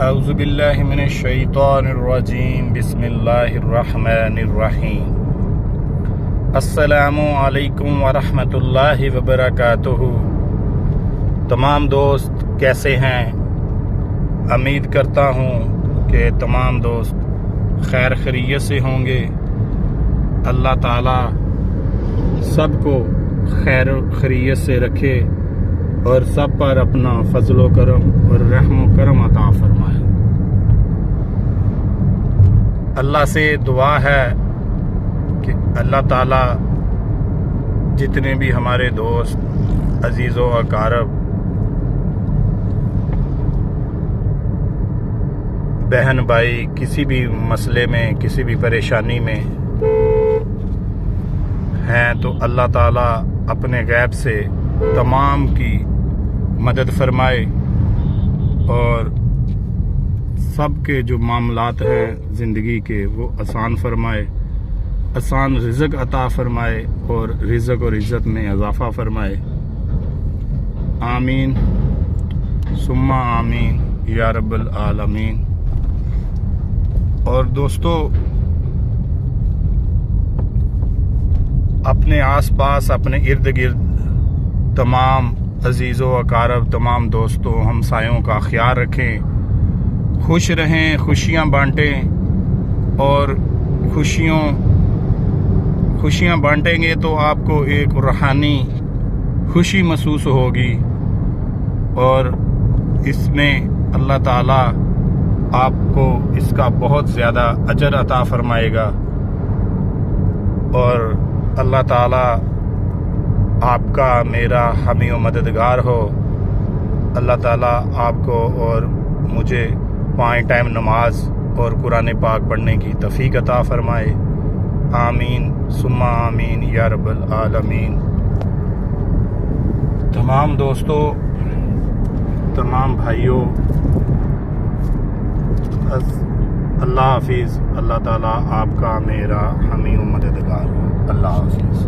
اعوذ باللہ من الشیطان الرجیم بسم اللہ الرحمن الرحیم السلام علیکم ورحمۃ اللہ وبرکاتہ۔ تمام دوست کیسے ہیں؟ امید کرتا ہوں کہ تمام دوست خیر خیریت سے ہوں گے۔ اللہ تعالیٰ سب کو خیر و خیریت سے رکھے اور سب پر اپنا فضل و کرم اور رحم و کرم عطا فرمائے۔ اللہ سے دعا ہے کہ اللہ تعالیٰ جتنے بھی ہمارے دوست عزیز و اقارب بہن بھائی کسی بھی مسئلے میں کسی بھی پریشانی میں ہیں تو اللہ تعالیٰ اپنے غیب سے تمام کی مدد فرمائے اور سب کے جو معاملات ہیں زندگی کے وہ آسان فرمائے، آسان رزق عطا فرمائے اور رزق اور عزت میں اضافہ فرمائے۔ آمین ثم آمین یا رب العالمین۔ اور دوستو، اپنے آس پاس اپنے ارد گرد تمام عزیز و اقارب تمام دوستوں ہمسایوں کا خیال رکھیں، خوش رہیں، خوشیاں بانٹیں اور خوشیاں بانٹیں گے تو آپ کو ایک روحانی خوشی محسوس ہوگی اور اس میں اللہ تعالیٰ آپ کو اس کا بہت زیادہ اجر عطا فرمائے گا اور اللہ تعالیٰ آپ کا میرا حامی و مددگار ہو۔ اللہ تعالیٰ آپ کو اور مجھے 5 ٹائم نماز اور قرآن پاک پڑھنے کی توفیق عطا فرمائے۔ آمین ثم آمین یا رب العالمین۔ تمام دوستوں، تمام بھائیوں، اللہ حافظ۔ اللہ تعالیٰ آپ کا میرا حامی و مددگار ہو۔ اللہ حافظ۔